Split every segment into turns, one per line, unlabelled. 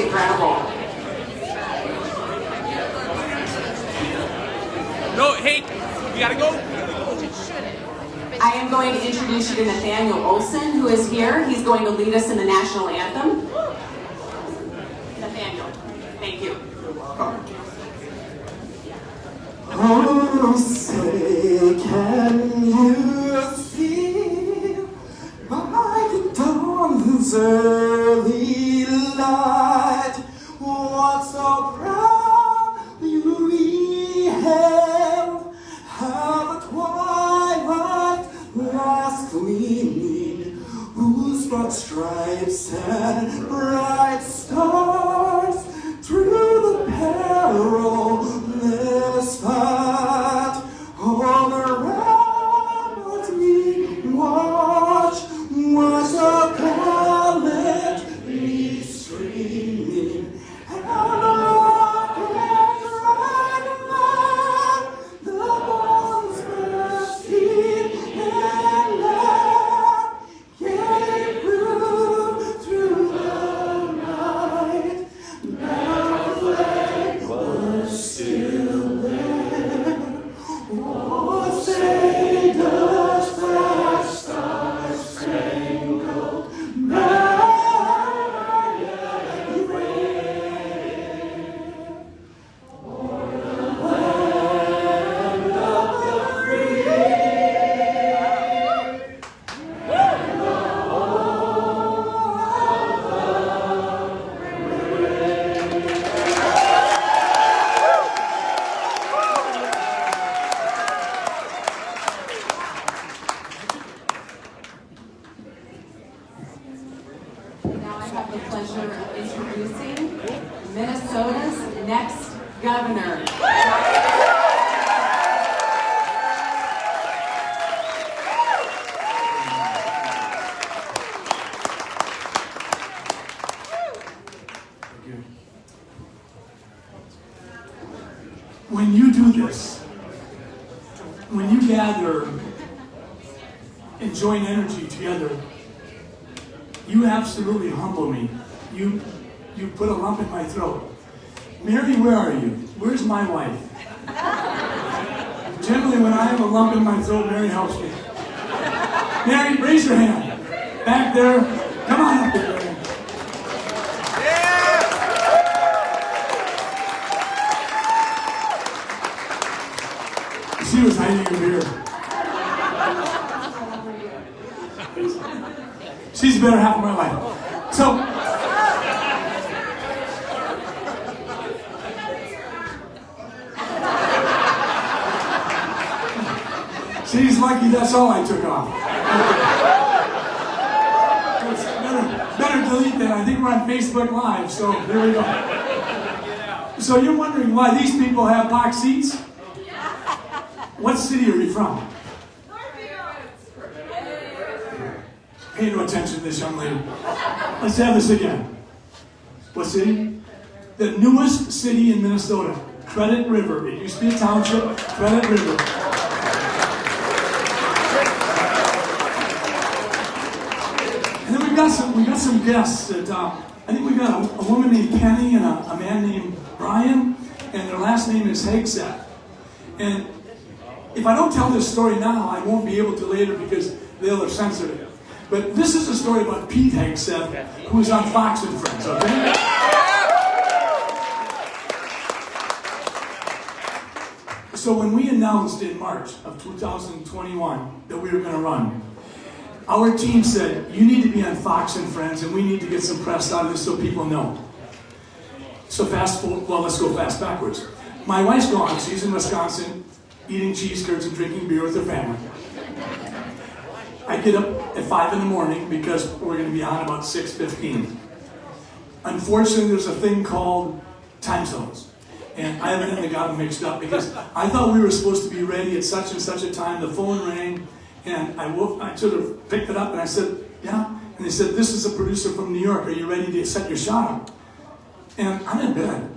incredible.
No, hey, you gotta go.
I am going to introduce you to Nathaniel Olson, who is here. He's going to lead us in the national anthem. Nathaniel, thank you.
Oh, say, can you feel by the dawn's early light what so proudly we hailed, how the twilight last gleaming, whose broad stripes and bright stars through the perilous fight all around we watch was a gallantly streaming, and the great red light, the bones bursting and left gave proof through the night. Still there, oh, say does that star-spangled banner wave o'er the land of the free and the home of the brave.
Now I have the pleasure of introducing Minnesota's next governor.
When you do this, when you gather and join energy together, you absolutely humble me. You put a lump in my throat. Mary, where are you? Where's my wife? Generally, when I have a lump in my throat, Mary helps me. Mary, raise your hand. Back there. Come on up here. She was hiding in beer. She's the better half of my life. So, she's lucky that's all I took off. Better delete that. I think we're on Facebook Live, so there we go. So you're wondering why these people have box seats? What city are you from? Pay no attention to this young lady. Let's have this again. What city? The newest city in Minnesota, Credit River. It used to be a township, Credit River. And then we got some guests that I think we got a woman named Penny and a man named Brian, and their last name is Hegseth. And if I don't tell this story now, I won't be able to later because they'll have censored it. But this is a story about Pete Hegseth, who's on Fox and Friends, okay? So when we announced in March of 2021 that we were going to run, our team said, you need to be on Fox and Friends, and we need to get some press out of this so people know. So let's go fast backwards. My wife's gone. She's in Wisconsin, eating cheese curds and drinking beer with her family. I get up at 5 in the morning because we're going to be on about 6:15. Unfortunately, there's a thing called time zones. And I evidently got them mixed up because I thought we were supposed to be ready at such and such a time. The phone rang, and I sort of picked it up and I said, yeah. And they said, this is a producer from New York. Are you ready to set your shot up? And I'm in bed.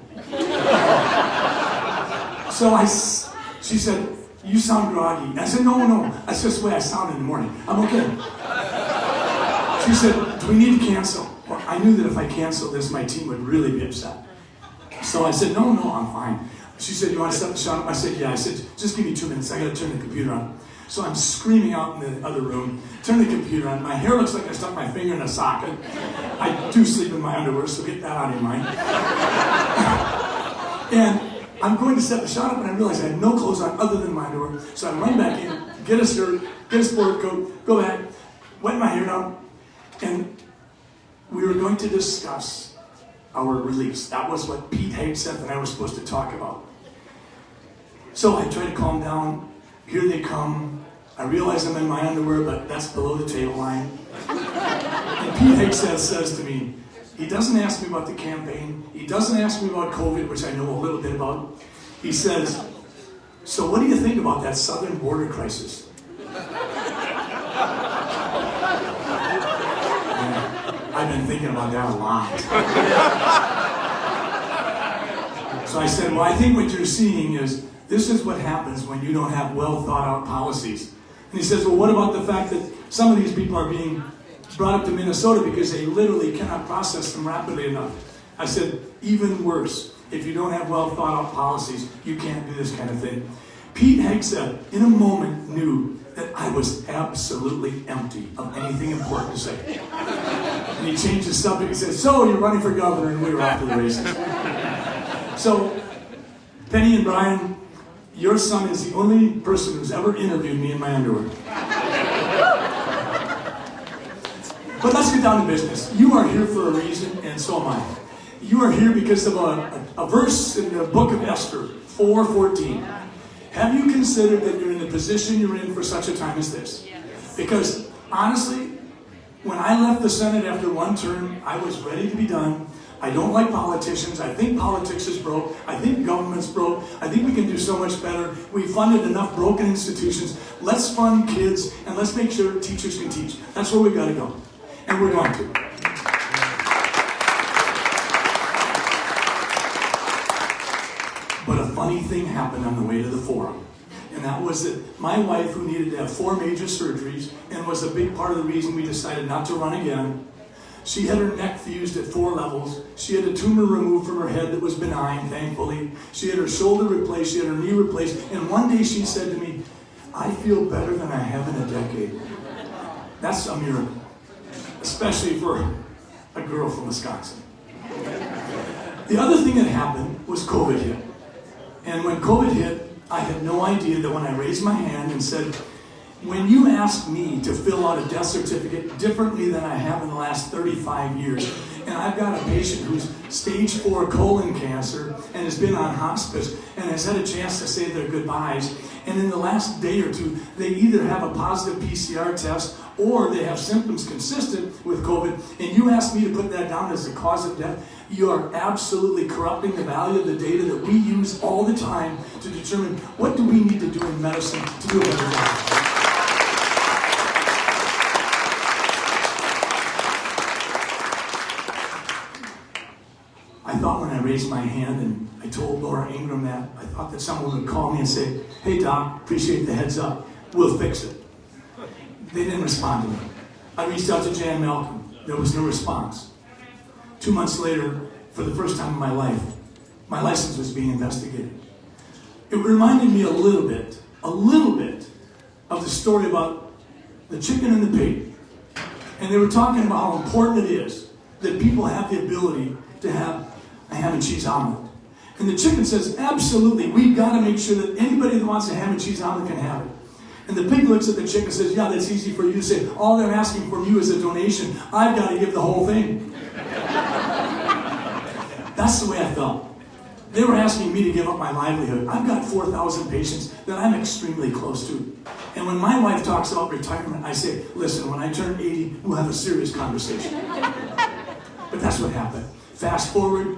So she said, you sound groggy. I said, no. That's just the way I sound in the morning. I'm okay. She said, do we need to cancel? Well, I knew that if I canceled this, my team would really be upset. So I said, no, I'm fine. She said, you want to set the shot up? I said, yeah. I said, just give me 2 minutes. I got to turn the computer on. So I'm screaming out in the other room, turn the computer on. My hair looks like I stuck my finger in a socket. I do sleep in my underwear, so get that out of your mind. And I'm going to set the shot up, and I realize I have no clothes on other than my underwear. So I run back in, get a shirt, get a sport coat, go back, wet my hair down, and we were going to discuss our release. That was what Pete Hegseth and I were supposed to talk about. So I try to calm down. Here they come. I realize I'm in my underwear, but that's below the table line. And Pete Hegseth says to me, he doesn't ask me about the campaign. He doesn't ask me about COVID, which I know a little bit about. He says, so what do you think about that southern border crisis? Yeah, I've been thinking about that a lot. So I said, well, I think what you're seeing is this is what happens when you don't have well thought out policies. And he says, well, what about the fact that some of these people are being brought up to Minnesota because they literally cannot process them rapidly enough? I said, even worse. If you don't have well thought out policies, you can't do this kind of thing. Pete Hegseth, in a moment, knew that I was absolutely empty of anything important to say. And he changed the subject. He said, so you're running for governor, and we were off to the races. So, Penny and Brian, your son is the only person who's ever interviewed me in my underwear. But let's get down to business. You are here for a reason, and so am I. You are here because of a verse in the book of Esther, 4:14. Have you considered that you're in the position you're in for such a time as this? Because, honestly, when I left the Senate after one term, I was ready to be done. I don't like politicians. I think politics is broke. I think government's broke. I think we can do so much better. We funded enough broken institutions. Let's fund kids, and let's make sure teachers can teach. That's where we've got to go. And we're going to. But a funny thing happened on the way to the forum. And that was that my wife, who needed to have 4 major surgeries and was a big part of the reason we decided not to run again, she had her neck fused at 4 levels. She had a tumor removed from her head that was benign, thankfully. She had her shoulder replaced. She had her knee replaced. And one day she said to me, I feel better than I have in a decade. That's a miracle, especially for a girl from Wisconsin. The other thing that happened was COVID hit. And when COVID hit, I had no idea that when I raised my hand and said, when you ask me to fill out a death certificate differently than I have in the last 35 years, and I've got a patient who's stage 4 colon cancer and has been on hospice and has had a chance to say their goodbyes, and in the last day or two, they either have a positive PCR test or they have symptoms consistent with COVID, and you ask me to put that down as the cause of death, you are absolutely corrupting the value of the data that we use all the time to determine what do we need to do in medicine to do a better job. I thought when I raised my hand and I told Laura Ingram that, I thought that someone would call me and say, hey Doc, appreciate the heads up, we'll fix it. They didn't respond to me. I reached out to Jan Malcolm, there was no response. 2 months later, for the first time in my life, my license was being investigated. It reminded me a little bit of the story about the chicken and the pig. And they were talking about how important it is that people have the ability to have a ham and cheese omelet. And the chicken says, absolutely, we've got to make sure that anybody that wants a ham and cheese omelet can have it. And the pig looks at the chicken and says, yeah, that's easy for you to say. All they're asking from you is a donation. I've got to give the whole thing. That's the way I felt. They were asking me to give up my livelihood. I've got 4,000 patients that I'm extremely close to. And when my wife talks about retirement, I say, listen, when I turn 80, we'll have a serious conversation. But that's what happened. Fast forward,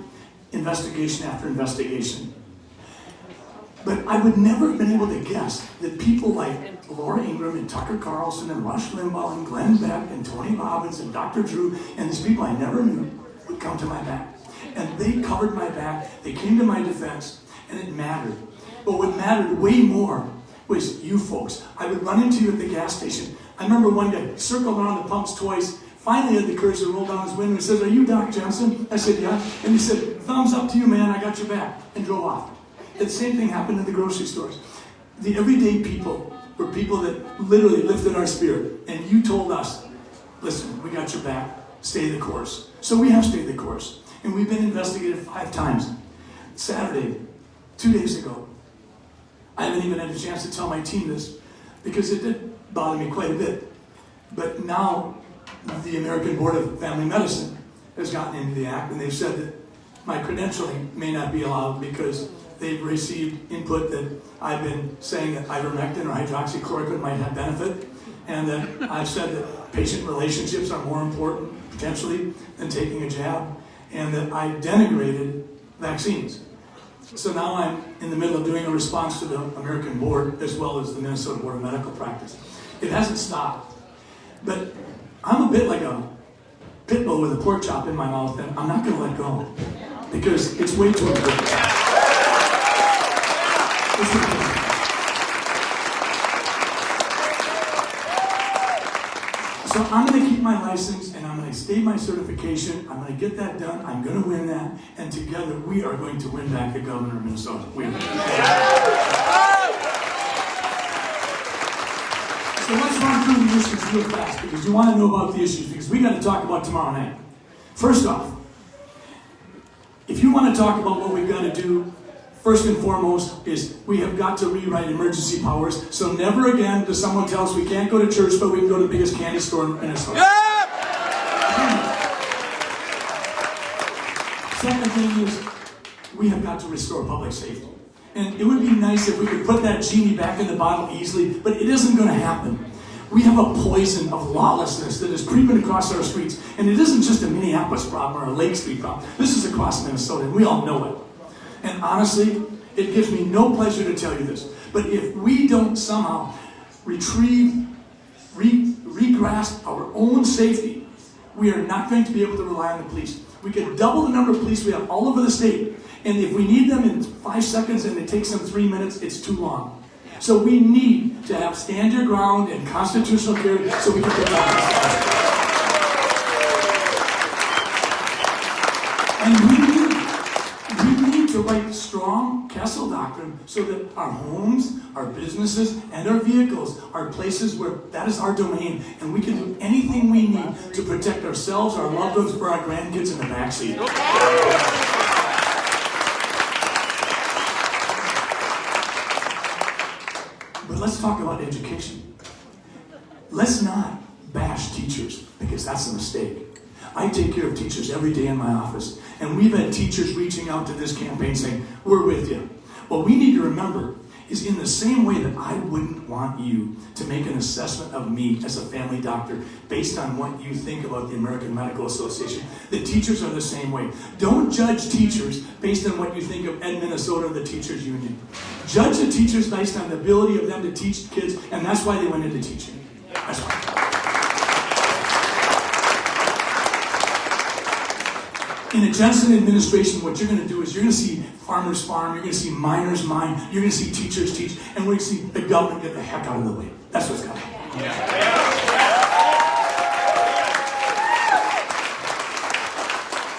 investigation after investigation. But I would never have been able to guess that people like Laura Ingram and Tucker Carlson and Rush Limbaugh and Glenn Beck and Tony Robbins and Dr. Drew and these people I never knew would come to my back. And they covered my back, they came to my defense, and it mattered. But what mattered way more was you folks. I would run into you at the gas station. I remember one guy circled around the pumps twice, Finally, he had the courage to roll down his window and he says, "Are you Doc Jensen?" I said, "Yeah." And he said, "Thumbs up to you, man. I got your back," and drove off. The same thing happened in the grocery stores. The everyday people were people that literally lifted our spirit. And you told us, "Listen, we got your back. Stay the course." So we have stayed the course. And we've been investigated 5 times. Saturday, 2 days ago, I haven't even had a chance to tell my team this because it did bother me quite a bit. But now the American Board of Family Medicine has gotten into the act and they've said that my credentialing may not be allowed because they've received input that I've been saying that ivermectin or hydroxychloroquine might have benefit, and that I've said that patient relationships are more important, potentially, than taking a jab, and that I denigrated vaccines. So now I'm in the middle of doing a response to the American Board as well as the Minnesota Board of Medical Practice. It hasn't stopped, but I'm a bit like a pit bull with a pork chop in my mouth, and I'm not going to let go because it's way too important. So I'm going to keep my license and I'm going to stay my certification. I'm going to get that done. I'm going to win that. And together we are going to win back the governor of Minnesota. So let's run through the issues real fast because you want to know about the issues because we got to talk about tomorrow night. First off, if you want to talk about what we've got to do, first and foremost is we have got to rewrite emergency powers. So never again does someone tell us we can't go to church, but we can go to the biggest candy store in Minnesota. Second thing is we have got to restore public safety. And it would be nice if we could put that genie back in the bottle easily, but it isn't going to happen. We have a poison of lawlessness that is creeping across our streets. And it isn't just a Minneapolis problem or a Lake Street problem. This is across Minnesota, and we all know it. And honestly, it gives me no pleasure to tell you this, but if we don't somehow regrasp our own safety, we are not going to be able to rely on the police. We could double the number of police we have all over the state, and if we need them in 5 seconds and it takes them 3 minutes, it's too long. So we need to have stand your ground and constitutional carry so we can get that. And we need to write strong Kessel Doctrine so that our homes, our businesses, and our vehicles are places where that is our domain, and we can do anything we need to protect ourselves, our loved ones, or our grandkids in the backseat. But let's talk about education. Let's not bash teachers, because that's a mistake. I take care of teachers every day in my office, and we've had teachers reaching out to this campaign saying, "We're with you." What we need to remember is in the same way that I wouldn't want you to make an assessment of me as a family doctor based on what you think about the American Medical Association, the teachers are the same way. Don't judge teachers based on what you think of Ed Minnesota or the Teachers Union. Judge the teachers based on the ability of them to teach kids, and that's why they went into teaching. That's why. In a Jensen administration, what you're going to do is you're going to see farmers farm, you're going to see miners mine, you're going to see teachers teach, and we're going to see the government get the heck out of the way. That's what's coming.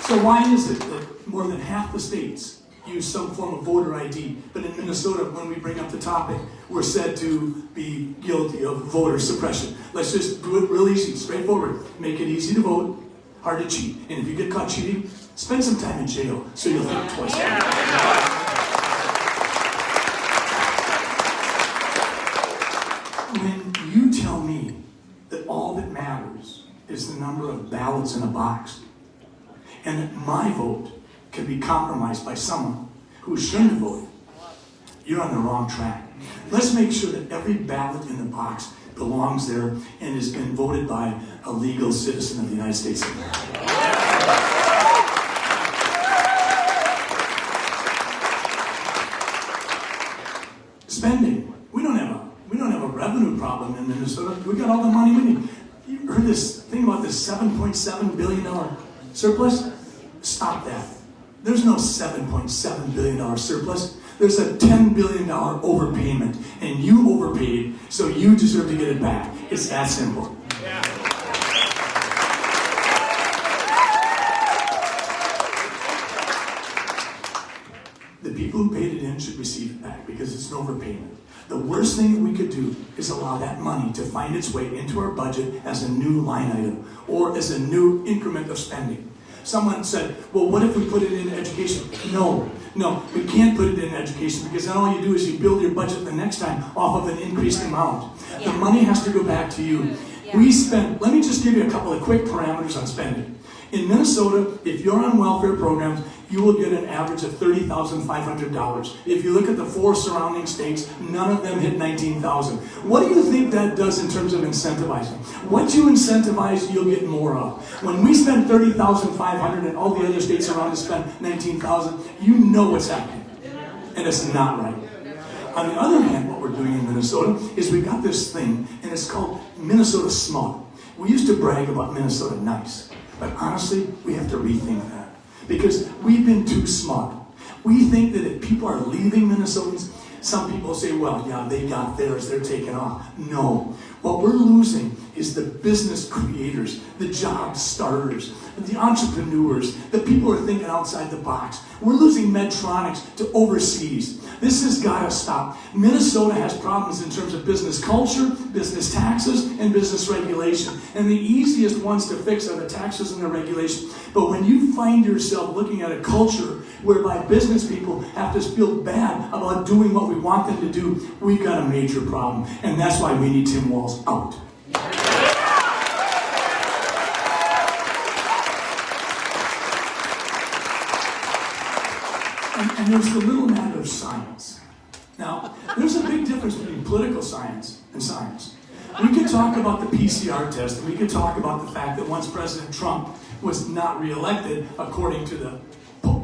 So why is it that more than half the states use some form of voter ID, but in Minnesota, when we bring up the topic, we're said to be guilty of voter suppression? Let's just do it real easy, straightforward. Make it easy to vote, hard to cheat. And if you get caught cheating, spend some time in jail so you'll think twice. When you tell me that all that matters is the number of ballots in a box, and that my vote can be compromised by someone who shouldn't have voted, you're on the wrong track. Let's make sure that every ballot in the box belongs there and has been voted by a legal citizen of the United States of America. Spending. We don't have a revenue problem in Minnesota. We got all the money we need. You heard this thing about this $7.7 billion surplus? Stop that. There's no $7.7 billion surplus. There's a $10 billion overpayment, and you overpaid, so you deserve to get it back. It's that simple. receive it back because it's an overpayment. The worst thing that we could do is allow that money to find its way into our budget as a new line item or as a new increment of spending. Someone said, well, what if we put it in education? No, we can't put it in education because then all you do is you build your budget the next time off of an increased amount. The money has to go back to you. We spend, let me just give you a couple of quick parameters on spending. In Minnesota, if you're on welfare programs, you will get an average of $30,500. If you look at the 4 surrounding states, none of them hit $19,000. What do you think that does in terms of incentivizing? What you incentivize, you'll get more of. When we spend $30,500 and all the other states around us spend $19,000, you know what's happening. And it's not right. On the other hand, what we're doing in Minnesota is we've got this thing, and it's called Minnesota Smart. We used to brag about Minnesota Nice, but honestly, we have to rethink that. Because we've been too smart. We think that if people are leaving Minnesotans, some people say, well, yeah, they got theirs, they're taking off. No. What we're losing is the business creators, the job starters, the entrepreneurs, the people who are thinking outside the box. We're losing Medtronics to overseas. This has got to stop. Minnesota has problems in terms of business culture, business taxes, and business regulation. And the easiest ones to fix are the taxes and the regulation. But when you find yourself looking at a culture whereby business people have to feel bad about doing what we want them to do, we've got a major problem. And that's why we need Tim Walz out. And there's the little matter of science. Now, there's a big difference between political science and science. We could talk about the PCR test, and we could talk about the fact that once President Trump was not reelected, according to the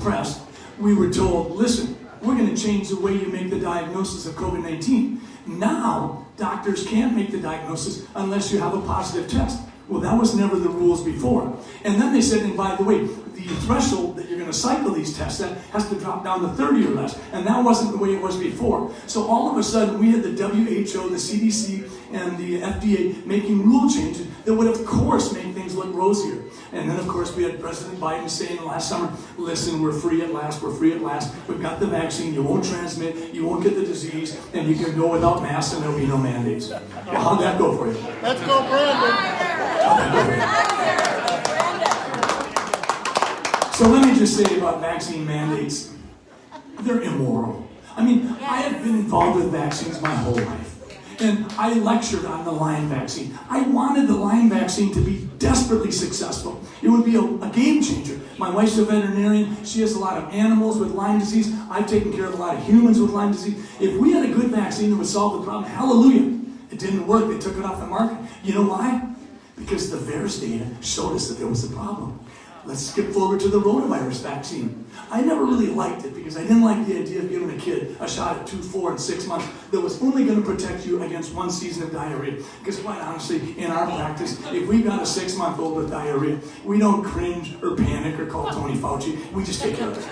press, we were told, listen, we're going to change the way you make the diagnosis of COVID-19. Now, doctors can't make the diagnosis unless you have a positive test. Well, that was never the rules before. And then they said, and by the way, the threshold that you're going to cycle these tests at has to drop down to 30 or less. And that wasn't the way it was before. So all of a sudden, we had the WHO, the CDC, and the FDA making rule changes that would, of course, make things look rosier. And then, of course, we had President Biden saying last summer, listen, we're free at last, we're free at last. We've got the vaccine, you won't transmit, you won't get the disease, and you can go without masks and there'll be no mandates. Well, how'd that go for you?
Let's go, Brandon.
So let me just say about vaccine mandates, they're immoral. I mean, I have been involved with vaccines my whole life. And I lectured on the Lyme vaccine. I wanted the Lyme vaccine to be desperately successful. It would be a game changer. My wife's a veterinarian. She has a lot of animals with Lyme disease. I've taken care of a lot of humans with Lyme disease. If we had a good vaccine that would solve the problem, hallelujah. It didn't work. They took it off the market. You know why? Because the VAERS data showed us that there was a problem. Let's skip forward to the rotavirus vaccine. I never really liked it because I didn't like the idea of giving a kid a shot at 2, 4, and 6 months that was only going to protect you against 1 season of diarrhea. Because quite honestly, in our practice, if we've got a 6-month-old with diarrhea, we don't cringe or panic or call Tony Fauci. We just take care of it.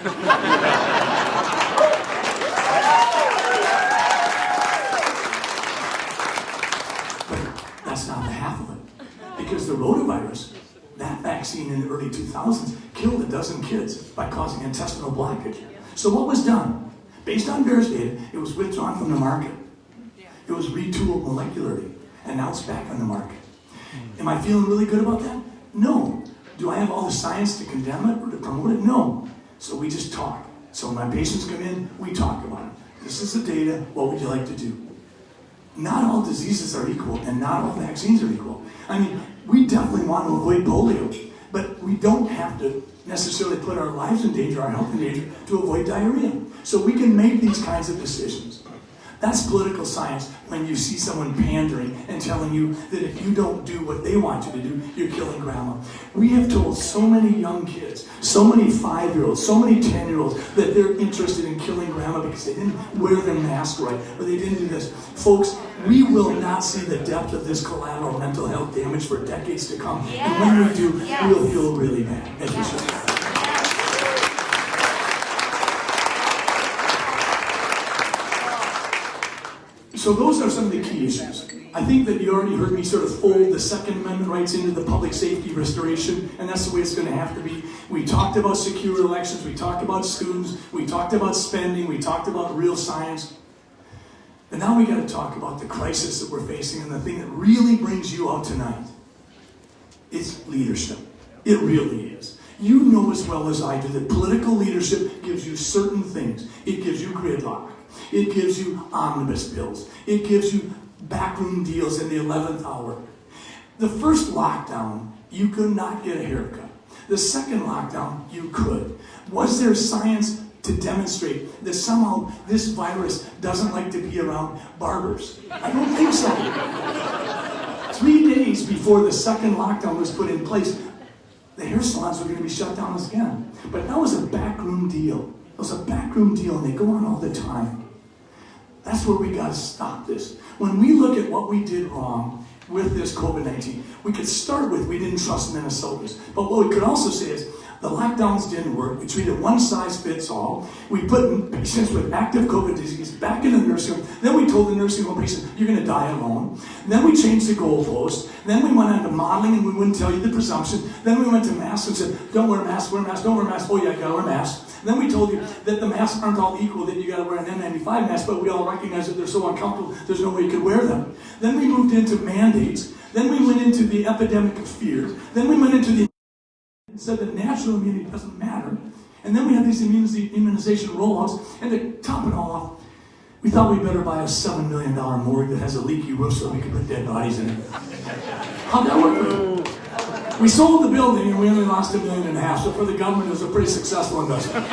But that's not the half of it. Because the rotavirus, that vaccine in the early 2000s killed a dozen kids by causing intestinal blockage. So what was done? Based on VAERS data, it was withdrawn from the market. It was retooled molecularly, and now it's back on the market. Am I feeling really good about that? No. Do I have all the science to condemn it or to promote it? No. So we just talk. So when my patients come in, we talk about it. This is the data. What would you like to do? Not all diseases are equal, and not all vaccines are equal. I mean, we definitely want to avoid polio, but we don't have to necessarily put our lives in danger, our health in danger, to avoid diarrhea. So we can make these kinds of decisions. That's political science when you see someone pandering and telling you that if you don't do what they want you to do, you're killing grandma. We have told so many young kids, so many 5-year-olds, so many 10-year-olds that they're interested in killing grandma because they didn't wear their mask right, or they didn't do this. Folks, we will not see the depth of this collateral mental health damage for decades to come. And when we do, we'll feel really bad, as we should. So those are some of the key issues. I think that you already heard me sort of fold the Second Amendment rights into the public safety restoration, and that's the way it's going to have to be. We talked about secure elections, we talked about students, we talked about spending, we talked about real science. And now we got to talk about the crisis that we're facing, and the thing that really brings you out tonight is leadership. It really is. You know as well as I do that political leadership gives you certain things. It gives you gridlock. It gives you omnibus bills. It gives you backroom deals in the 11th hour. The first lockdown, you could not get a haircut. The second lockdown, you could. Was there science to demonstrate that somehow this virus doesn't like to be around barbers? I don't think so. 3 days before the second lockdown was put in place, the hair salons were going to be shut down again. But that was a backroom deal. It was a backroom deal, and they go on all the time. That's where we got to stop this. When we look at what we did wrong with this COVID-19, we could start with we didn't trust Minnesotans. But what we could also say is the lockdowns didn't work. We treated one size fits all. We put patients with active COVID disease back in the nursing home. Then we told the nursing home patients, you're going to die alone. Then we changed the goalpost. Then we went on to modeling and we wouldn't tell you the presumption. Then we went to masks and said, don't wear a mask, wear a mask, don't wear a mask. Oh yeah, you got to wear a mask. Then we told you that the masks aren't all equal, that you got to wear an N95 mask, but we all recognize that they're so uncomfortable, there's no way you could wear them. Then we moved into mandates. Then we went into the epidemic of fear. Then we went into the said that natural immunity doesn't matter. And then we had these immunization rollouts. And to top it all off, we thought we better buy a $7 million morgue that has a leaky roof so we could put dead bodies in it. How'd that work for you? We sold the building and we only lost $1.5 million. So for the government, it was a pretty successful investment.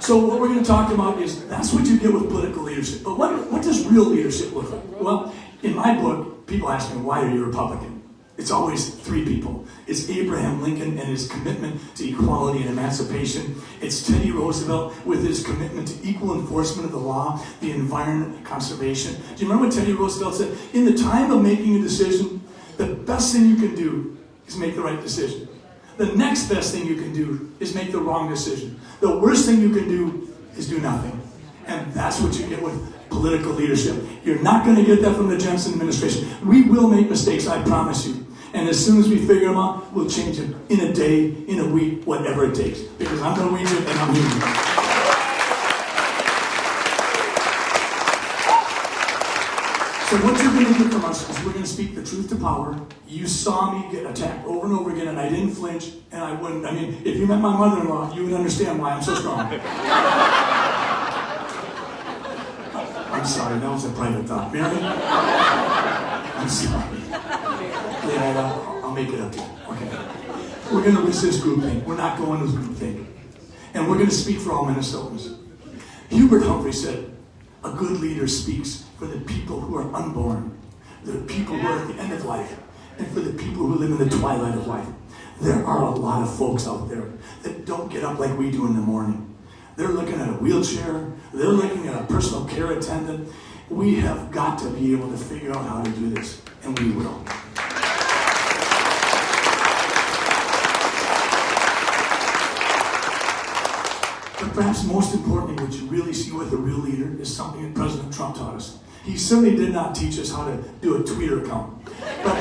So what we're going to talk about is that's what you get with political leadership. But what does real leadership look like? Well, in my book, people ask me, why are you a Republican? It's always three people. It's Abraham Lincoln and his commitment to equality and emancipation. It's Teddy Roosevelt with his commitment to equal enforcement of the law, the environment, conservation. Do you remember what Teddy Roosevelt said? In the time of making a decision, the best thing you can do is make the right decision. The next best thing you can do is make the wrong decision. The worst thing you can do is do nothing. And that's what you get with political leadership. You're not going to get that from the Johnson administration. We will make mistakes, I promise you. And as soon as we figure them out, we'll change them in a day, in a week, whatever it takes. Because I'm Norwegian and I'm human. So what you're going to get from us is we're going to speak the truth to power. You saw me get attacked over and over again, and I didn't flinch, and I wouldn't. I mean, if you met my mother-in-law, you would understand why I'm so strong. I'm sorry, that was a private thought. Mary? I'm sorry. Yeah, I'll make it up to you. Okay. We're going to resist groupthink. We're not going with groupthink. And we're going to speak for all Minnesotans. Hubert Humphrey said, a good leader speaks for the people who are unborn, the people who are at the end of life, and for the people who live in the twilight of life. There are a lot of folks out there that don't get up like we do in the morning. They're looking at a wheelchair. They're looking at a personal care attendant. We have got to be able to figure out how to do this, and we will. But perhaps most importantly, what you really see with a real leader is something that President Trump taught us. He certainly did not teach us how to do a Twitter account. But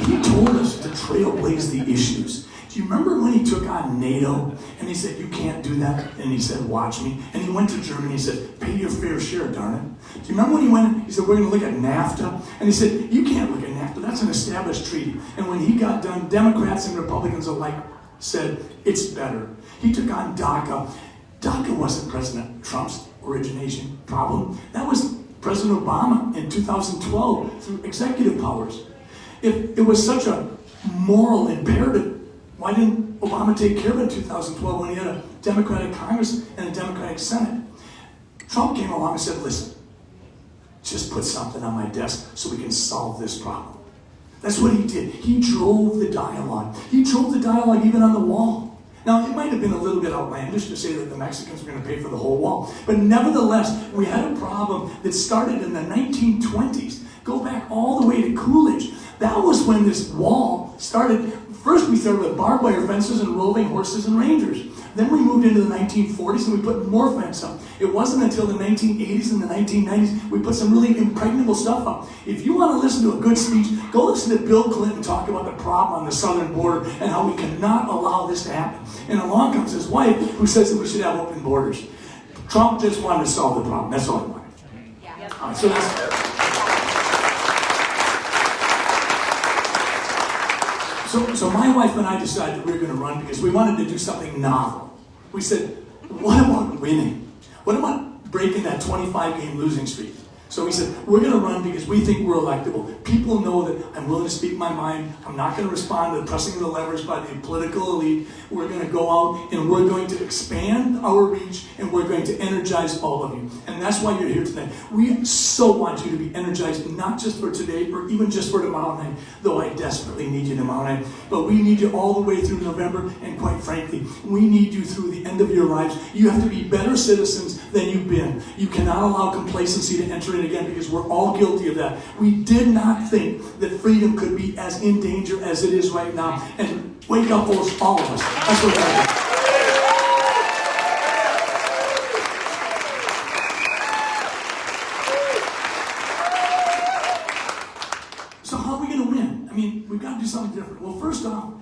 he told us to trailblaze the issues. Do you remember when he took on NATO and he said, you can't do that? And he said, watch me. And he went to Germany and he said, pay your fair share, darn it. Do you remember when he went, he said, we're going to look at NAFTA? And he said, you can't look at NAFTA. That's an established treaty. And when he got done, Democrats and Republicans alike said, it's better. He took on DACA. DACA wasn't President Trump's origination problem. That was President Obama in 2012 through executive powers. If it was such a moral imperative, why didn't Obama take care of it in 2012 when he had a Democratic Congress and a Democratic Senate? Trump came along and said, listen, just put something on my desk so we can solve this problem. That's what he did. He drove the dialogue. He drove the dialogue even on the wall. Now, it might have been a little bit outlandish to say that the Mexicans were going to pay for the whole wall. But nevertheless, we had a problem that started in the 1920s. Go back all the way to Coolidge. That was when this wall started. First, we started with barbed wire fences and roving horses and rangers. Then we moved into the 1940s and we put more fence up. It wasn't until the 1980s and the 1990s we put some really impregnable stuff up. If you want to listen to a good speech, go listen to Bill Clinton talk about the problem on the southern border and how we cannot allow this to happen. And along comes his wife who says that we should have open borders. Trump just wanted to solve the problem. That's all he wanted. All right, so that's... So my wife and I decided that we were going to run because we wanted to do something novel. We said, what about winning? What about breaking that 25-game losing streak? So we said, we're going to run because we think we're electable. People know that I'm willing to speak my mind. I'm not going to respond to the pressing of the levers by the political elite. We're going to go out and we're going to expand our reach and we're going to energize all of you. And that's why you're here tonight. We so want you to be energized, not just for today or even just for tomorrow night, though I desperately need you tomorrow night. But we need you all the way through November, and quite frankly, we need you through the end of your lives. You have to be better citizens than you've been. You cannot allow complacency to enter in again, because we're all guilty of that. We did not think that freedom could be as in danger as it is right now. And wake up, folks, all of us. That's what we're doing. So how are we going to win? I mean, we've got to do something different. Well, first off,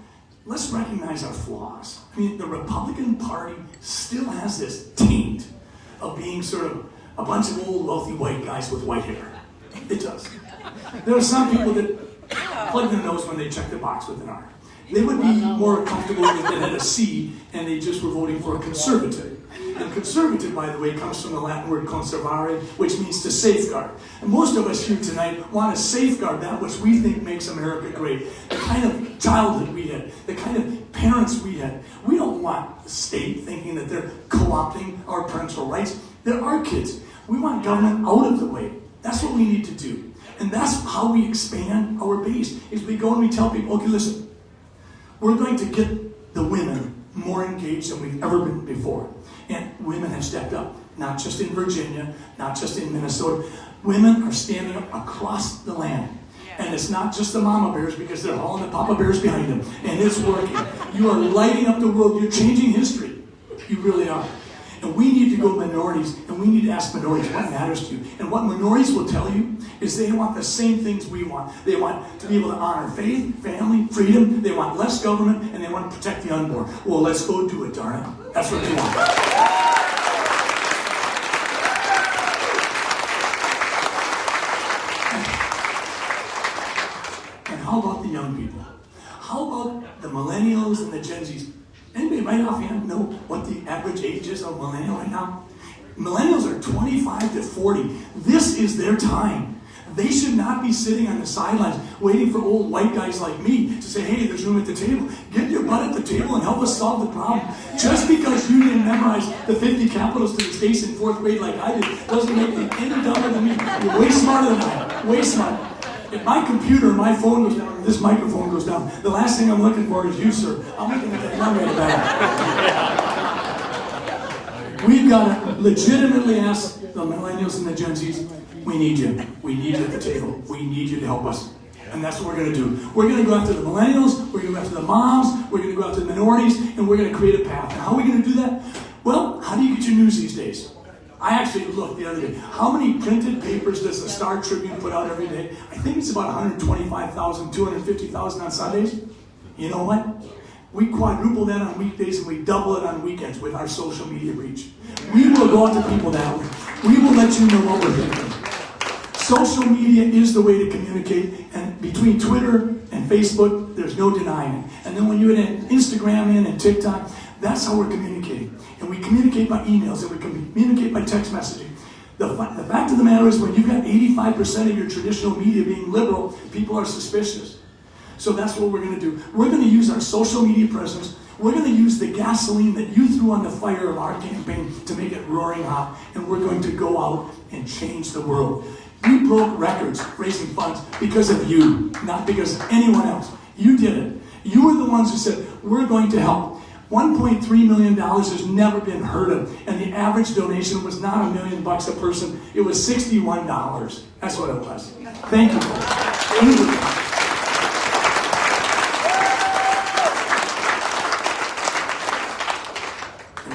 let's recognize our flaws. I mean, the Republican Party still has this taint of being sort of a bunch of old, wealthy white guys with white hair. It does. There are some people that plug their nose when they check the box with an R. They would be more comfortable if they had a C and they just were voting for a conservative. And conservative, by the way, comes from the Latin word conservare, which means to safeguard. And most of us here tonight want to safeguard that which we think makes America great. The kind of childhood we had, the kind of parents we had. We don't want the state thinking that they're co-opting our parental rights. They're our kids. We want government out of the way. That's what we need to do. And that's how we expand our base, is we go and we tell people, okay, listen, we're going to get the women more engaged than we've ever been before. And women have stepped up, not just in Virginia, not just in Minnesota. Women are standing up across the land. And it's not just the mama bears, because they're hauling the papa bears behind them. And it's working. You are lighting up the world. You're changing history. You really are. And we need to go minorities, and we need to ask minorities what matters to you. And what minorities will tell you is they want the same things we want. They want to be able to honor faith, family, freedom. They want less government, and they want to protect the unborn. Well, let's go do it, darn it. That's what they want. And how about the young people? How about the millennials and the Gen Zs? Anybody right offhand know what the average age is of a millennial right now? Millennials are 25 to 40. This is their time. They should not be sitting on the sidelines waiting for old white guys like me to say, hey, there's room at the table. Get your butt at the table and help us solve the problem. Just because you didn't memorize the 50 capitals to the states in 4th grade like I did doesn't make you any dumber than me. You're way smarter than I am. Way smarter. If my computer, my phone goes down, this microphone goes down, the last thing I'm looking for is you, sir. I'm looking at that young man back. We've got to legitimately ask the millennials and the Gen Zs, we need you. We need you at the table. We need you to help us. And that's what we're going to do. We're going to go after the millennials, we're going to go after the moms, we're going to go after the minorities, and we're going to create a path. And how are we going to do that? Well, how do you get your news these days? I actually looked the other day. How many printed papers does the Star Tribune put out every day? I think it's about 125,000, 250,000 on Sundays. You know what? We quadruple that on weekdays and we double it on weekends with our social media reach. We will go out to people that way. We will let you know what we're thinking. Social media is the way to communicate, and between Twitter and Facebook, there's no denying it. And then when you add Instagram in and TikTok, that's how we're communicating. And we communicate by emails, and we communicate by text messaging. The fact of the matter is, when you've got 85% of your traditional media being liberal, people are suspicious. So that's what we're going to do. We're going to use our social media presence. We're going to use the gasoline that you threw on the fire of our campaign to make it roaring hot. And we're going to go out and change the world. We broke records raising funds because of you, not because of anyone else. You did it. You were the ones who said, we're going to help. $1.3 million has never been heard of, and the average donation was not $1 million a person. It was $61. That's what it was. Thank you.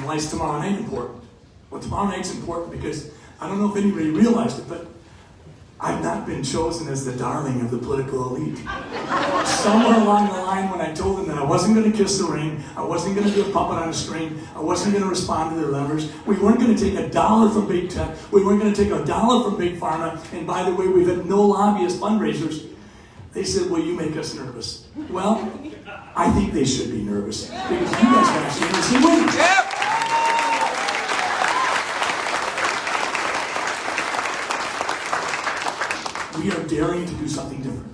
why is tomorrow night important? Well, tomorrow night's important because I don't know if anybody realized it, but I've not been chosen as the darling of the political elite. Somewhere along the line when I told them that I wasn't going to kiss the ring, I wasn't going to be a puppet on a string, I wasn't going to respond to their levers, we weren't going to take $1 from Big Tech, we weren't going to take $1 from Big Pharma, and by the way, we've had no lobbyist fundraisers. They said, well, you make us nervous. Well, I think they should be nervous because you guys can actually see win.
Yep.
We are daring to do something different.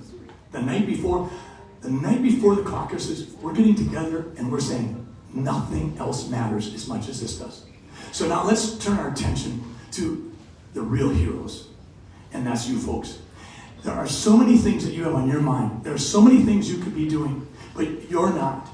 The night before the caucuses, we're getting together and we're saying nothing else matters as much as this does. So now let's turn our attention to the real heroes, and that's you folks. There are so many things that you have on your mind. There are so many things you could be doing, but you're not.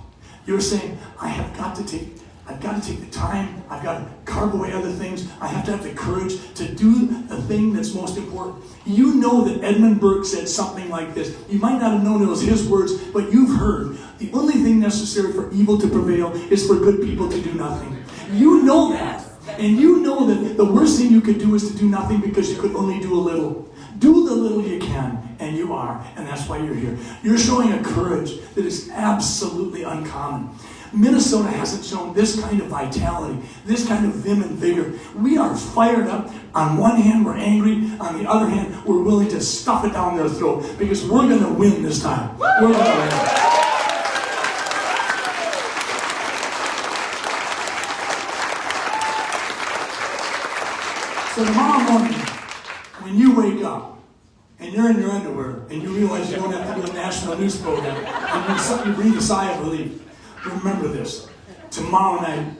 You're saying, I've got to take the time, I've got to carve away other things, I have to have the courage to do the thing that's most important. You know that Edmund Burke said something like this. You might not have known it was his words, but you've heard, the only thing necessary for evil to prevail is for good people to do nothing. You know that. And you know that the worst thing you could do is to do nothing because you could only do a little. Do the little you can, and you are, and that's why you're here. You're showing a courage that is absolutely uncommon. Minnesota hasn't shown this kind of vitality, this kind of vim and vigor. We are fired up. On one hand, we're angry. On the other hand, we're willing to stuff it down their throat because we're going to win this time. We're going to win. So tomorrow morning, when you wake up, and you're in your underwear, and you realize you don't have to do a national news program, and you breathe a sigh of relief, remember this. Tomorrow night,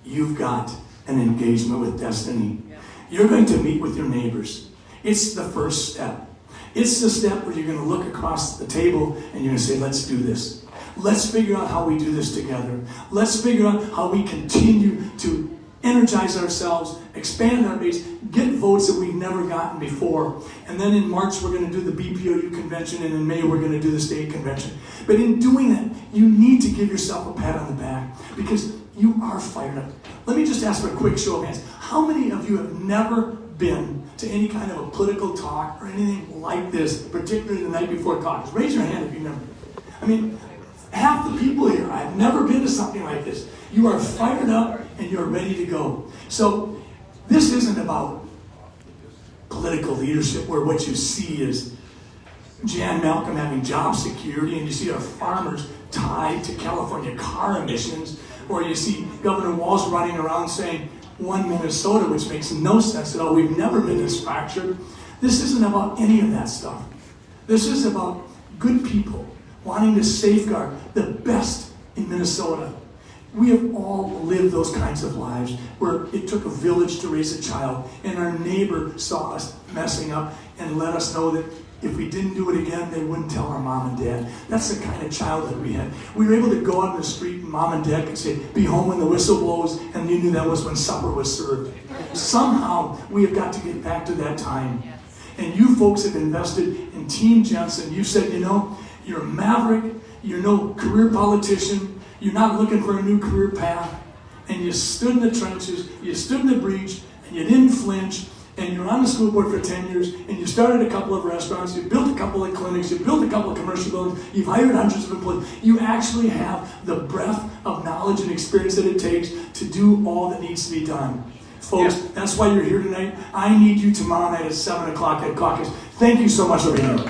you've got an engagement with destiny. You're going to meet with your neighbors. It's the first step. It's the step where you're going to look across the table, and you're going to say, let's do this. Let's figure out how we do this together. Let's figure out how we continue to energize ourselves, expand our base, get votes that we've never gotten before. And then in March, we're going to do the BPOU convention, and in May, we're going to do the state convention. But in doing that, you need to give yourself a pat on the back because you are fired up. Let me just ask for a quick show of hands. How many of you have never been to any kind of a political talk or anything like this, particularly the night before caucus? Raise your hand if you've never. I mean, half the people here, I've never been to something like this. You are fired up and you're ready to go. So this isn't about political leadership where what you see is Jan Malcolm having job security and you see our farmers tied to California car emissions, or you see Governor Walz running around saying one Minnesota, which makes no sense at all. We've never been this fractured. This isn't about any of that stuff. This is about good people wanting to safeguard the best in Minnesota. We have all lived those kinds of lives where it took a village to raise a child, and our neighbor saw us messing up and let us know that if we didn't do it again, they wouldn't tell our mom and dad. That's the kind of childhood we had. We were able to go out in the street and mom and dad could say, be home when the whistle blows, and you knew that was when supper was served. Somehow, we have got to get back to that time. And you folks have invested in Team Jensen. You said, you know, you're a maverick, you're no career politician, you're not looking for a new career path, and you stood in the trenches, you stood in the breach, and you didn't flinch, and you're on the school board for 10 years, and you started a couple of restaurants, you built a couple of clinics, you built a couple of commercial buildings, you've hired hundreds of employees. You actually have the breadth of knowledge and experience that it takes to do all that needs to be done. Folks, that's why you're here tonight. I need you tomorrow night at 7 o'clock at caucus. Thank you so much for being here.